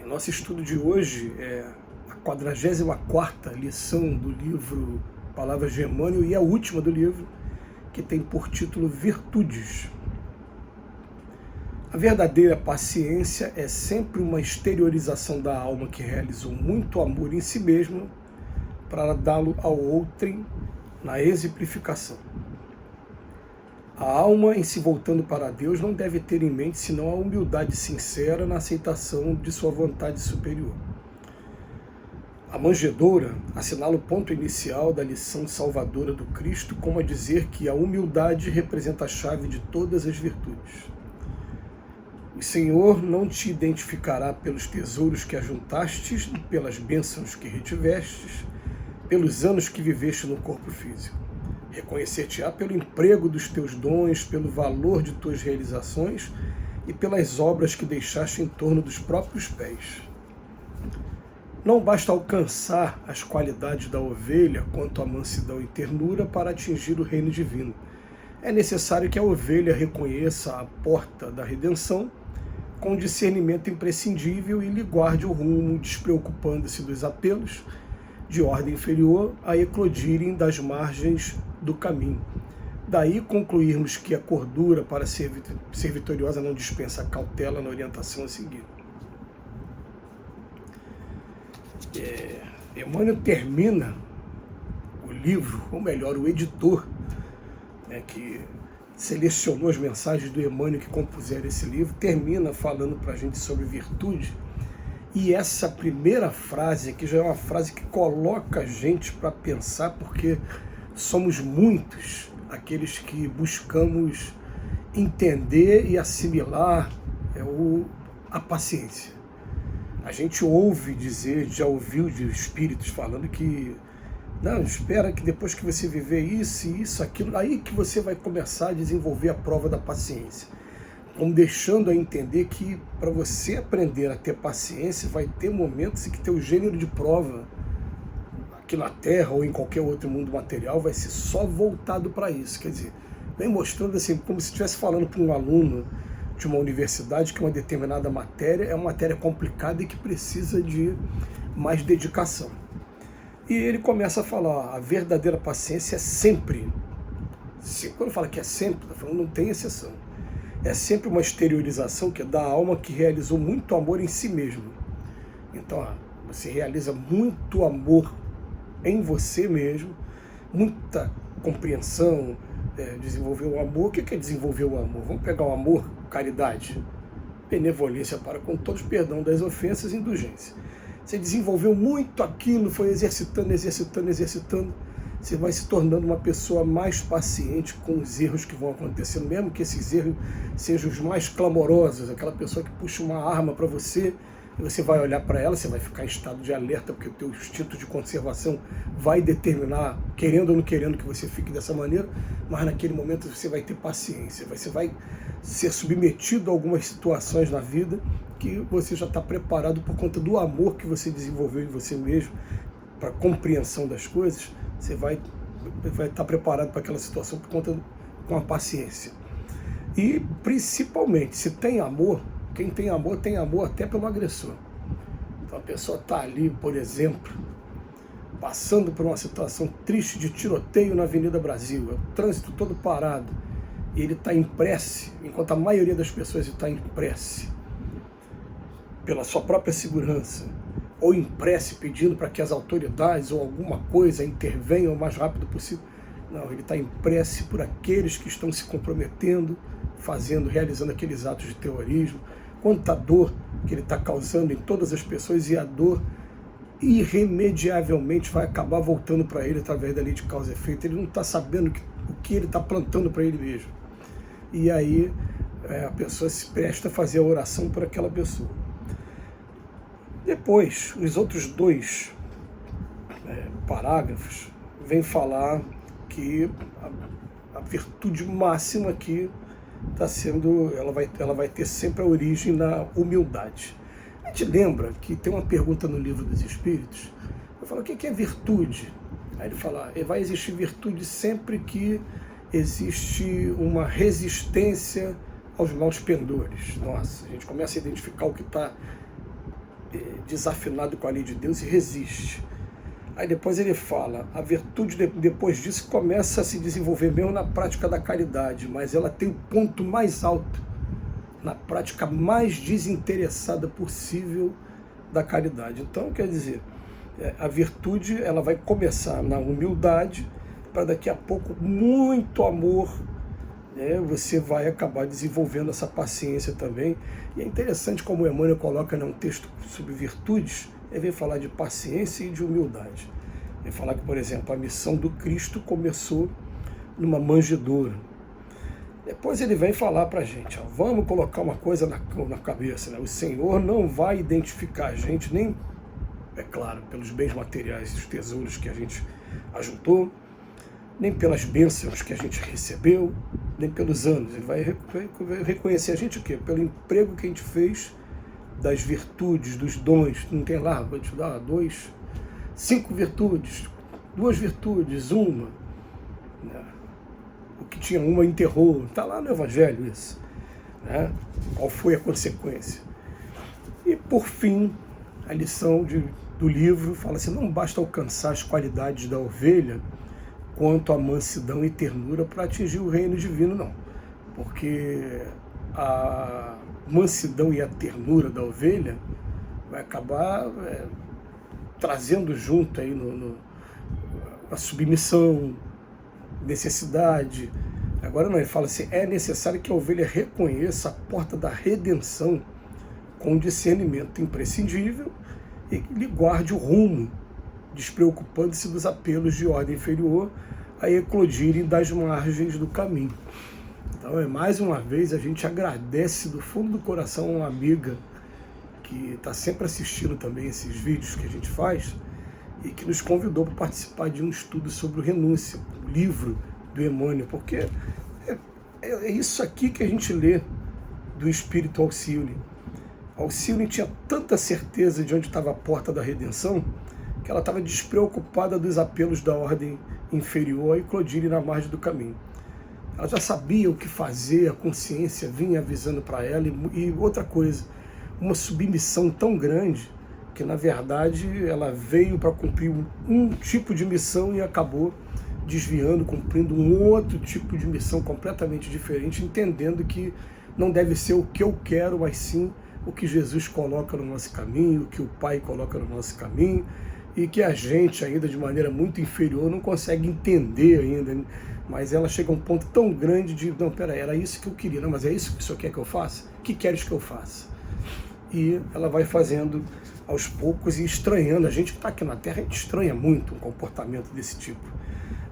Nosso estudo de hoje é a 44ª lição do livro Palavras de Emmanuel e a última do livro, que tem por título Virtudes. A verdadeira paciência é sempre uma exteriorização da alma que realizou muito amor em si mesma para dá-lo ao outrem na exemplificação. A alma, em se voltando para Deus, não deve ter em mente senão a humildade sincera na aceitação de sua vontade superior. A manjedoura assinala o ponto inicial da lição salvadora do Cristo, como a dizer que a humildade representa a chave de todas as virtudes. O Senhor não te identificará pelos tesouros que ajuntastes, pelas bênçãos que retivestes, pelos anos que viveste no corpo físico. Reconhecer-te-á pelo emprego dos teus dons, pelo valor de tuas realizações e pelas obras que deixaste em torno dos próprios pés. Não basta alcançar as qualidades da ovelha quanto à mansidão e ternura para atingir o reino divino. É necessário que a ovelha reconheça a porta da redenção com discernimento imprescindível e lhe guarde o rumo, despreocupando-se dos apelos de ordem inferior a eclodirem das margens do caminho. Daí concluirmos que a cordura para ser vitoriosa não dispensa a cautela na orientação a seguir. Emmanuel termina o livro, ou melhor, o editor, que selecionou as mensagens do Emmanuel que compuseram esse livro, termina falando para a gente sobre virtude. E essa primeira frase aqui já é uma frase que coloca a gente para pensar, porque somos muitos aqueles que buscamos entender e assimilar a paciência. A gente ouve dizer, já ouviu de espíritos falando que não, espera que depois que você viver isso, aquilo, aí que você vai começar a desenvolver a prova da paciência. Como deixando a entender que para você aprender a ter paciência, vai ter momentos em que teu gênero de prova, aqui na Terra ou em qualquer outro mundo material, vai ser só voltado para isso. Quer dizer, vem mostrando assim, como se estivesse falando para um aluno de uma universidade que uma determinada matéria é uma matéria complicada e que precisa de mais dedicação. E ele começa a falar, a verdadeira paciência é sempre, quando fala que é sempre, está falando não tem exceção, é sempre uma exteriorização que é da alma que realizou muito amor em si mesmo. Então, você realiza muito amor em você mesmo, muita compreensão, desenvolver o amor. O que é desenvolver o amor? Vamos pegar o amor, caridade, benevolência para com todos, perdão das ofensas e indulgência. Você desenvolveu muito aquilo, foi exercitando, você vai se tornando uma pessoa mais paciente com os erros que vão acontecendo, mesmo que esses erros sejam os mais clamorosos, aquela pessoa que puxa uma arma para você, e você vai olhar para ela, você vai ficar em estado de alerta, porque o teu instinto de conservação vai determinar, querendo ou não querendo, que você fique dessa maneira, mas naquele momento você vai ter paciência, você vai ser submetido a algumas situações na vida que você já está preparado por conta do amor que você desenvolveu em você mesmo, para a compreensão das coisas. Você vai estar preparado para aquela situação com a paciência. E, principalmente, se tem amor, quem tem amor até pelo agressor. Então, a pessoa está ali, por exemplo, passando por uma situação triste de tiroteio na Avenida Brasil, o trânsito todo parado, e ele está em prece, enquanto a maioria das pessoas está em prece, pela sua própria segurança, ou em prece pedindo para que as autoridades ou alguma coisa intervenham o mais rápido possível. Não, ele está em prece por aqueles que estão se comprometendo, realizando aqueles atos de terrorismo. Quanta dor que ele está causando em todas as pessoas, e a dor irremediavelmente vai acabar voltando para ele através da lei de causa e efeito. Ele não está sabendo o que ele está plantando para ele mesmo. E aí a pessoa se presta a fazer a oração por aquela pessoa. Depois, os outros dois parágrafos vêm falar que a virtude máxima aqui está sendo, ela vai ter sempre a origem na humildade. A gente lembra que tem uma pergunta no Livro dos Espíritos, eu falo, o que é virtude? Aí ele fala, vai existir virtude sempre que existe uma resistência aos maus pendores. Nossa, a gente começa a identificar o que está desafinado com a lei de Deus e resiste. Aí depois ele fala, a virtude depois disso começa a se desenvolver mesmo na prática da caridade, mas ela tem o ponto mais alto, na prática mais desinteressada possível da caridade. Então, quer dizer, a virtude ela vai começar na humildade, para daqui a pouco muito amor, você vai acabar desenvolvendo essa paciência também. E é interessante como o Emmanuel coloca num texto sobre virtudes, ele vem falar de paciência e de humildade. Ele fala que, por exemplo, a missão do Cristo começou numa manjedoura. Depois ele vem falar para a gente, vamos colocar uma coisa na cabeça, né? O Senhor não vai identificar a gente, nem, é claro, pelos bens materiais, os tesouros que a gente ajuntou, nem pelas bênçãos que a gente recebeu, nem pelos anos. Ele vai reconhecer a gente o quê? Pelo emprego que a gente fez, das virtudes, dos dons. Não tem lá, vou te dar 5 virtudes, 2 virtudes, uma. O que tinha uma enterrou. Está lá no Evangelho isso. Qual foi a consequência? E por fim, a lição do livro fala assim, não basta alcançar as qualidades da ovelha, quanto a mansidão e ternura para atingir o reino divino, não. Porque a mansidão e a ternura da ovelha vai acabar trazendo junto aí a submissão, necessidade. Agora não, ele fala assim, é necessário que a ovelha reconheça a porta da redenção com discernimento imprescindível e lhe guarde o rumo, despreocupando-se dos apelos de ordem inferior a eclodirem das margens do caminho. Então, mais uma vez, a gente agradece do fundo do coração a uma amiga que está sempre assistindo também esses vídeos que a gente faz e que nos convidou para participar de um estudo sobre o Renúncia, o livro do Emmanuel, porque é isso aqui que a gente lê do Espírito Alcione. Alcione tinha tanta certeza de onde estava a porta da redenção que ela estava despreocupada dos apelos da ordem inferior a eclodirem na margem do caminho. Ela já sabia o que fazer, a consciência vinha avisando para ela, e outra coisa, uma submissão tão grande que, na verdade, ela veio para cumprir um tipo de missão e acabou desviando, cumprindo um outro tipo de missão completamente diferente, entendendo que não deve ser o que eu quero, mas sim o que Jesus coloca no nosso caminho, o que o Pai coloca no nosso caminho, e que a gente ainda de maneira muito inferior não consegue entender ainda, mas ela chega a um ponto tão grande de, não, peraí, era isso que eu queria, não, mas é isso que o senhor quer que eu faça? O que queres que eu faça? E ela vai fazendo aos poucos e estranhando, a gente que está aqui na Terra, a gente estranha muito um comportamento desse tipo,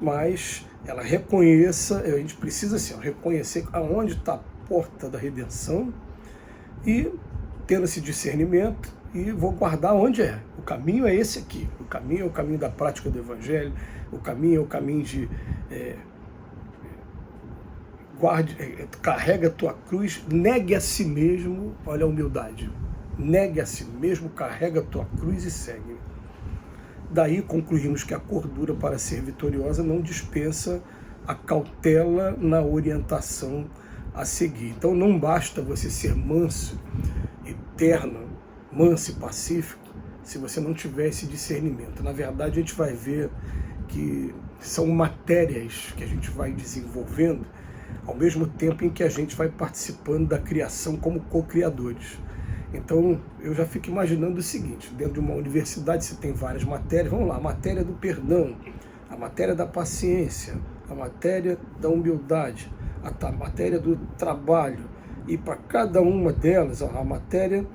mas ela reconheça, a gente precisa assim, reconhecer aonde está a porta da redenção e tendo esse discernimento, e vou guardar onde é. O caminho é esse aqui. O caminho é o caminho da prática do Evangelho, o caminho é o caminho de carrega a tua cruz, negue a si mesmo, olha a humildade, negue a si mesmo, carrega a tua cruz e segue. Daí concluímos que a cordura para ser vitoriosa não dispensa a cautela na orientação a seguir. Então não basta você ser manso e terno, manso e pacífico, se você não tiver esse discernimento. Na verdade, a gente vai ver que são matérias que a gente vai desenvolvendo ao mesmo tempo em que a gente vai participando da criação como co-criadores. Então, eu já fico imaginando o seguinte, dentro de uma universidade você tem várias matérias, vamos lá, a matéria do perdão, a matéria da paciência, a matéria da humildade, a matéria do trabalho, e para cada uma delas, a matéria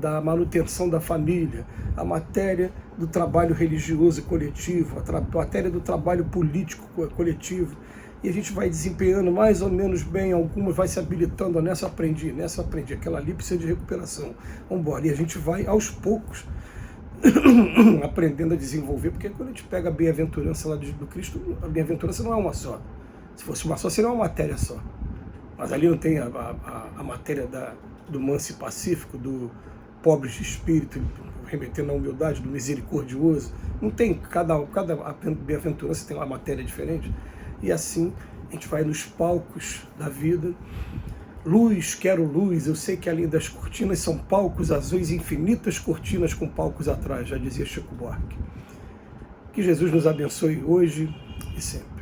da manutenção da família, a matéria do trabalho religioso coletivo, a matéria do trabalho político coletivo, e a gente vai desempenhando mais ou menos bem, algumas vai se habilitando, nessa aprendi, aquela ali precisa de recuperação, vamos embora, e a gente vai aos poucos aprendendo a desenvolver, porque quando a gente pega a bem-aventurança lá do Cristo, a bem-aventurança não é uma só, se fosse uma só seria uma matéria só, mas ali não tem a matéria do manso e pacífico, do pobres de espírito, remetendo à humildade, do misericordioso. Não tem, cada bem-aventurança tem uma matéria diferente. E assim a gente vai nos palcos da vida, Luz, quero luz, eu sei que além das cortinas são palcos azuis, infinitas cortinas com palcos atrás, já dizia Chico Buarque. Que Jesus nos abençoe hoje e sempre.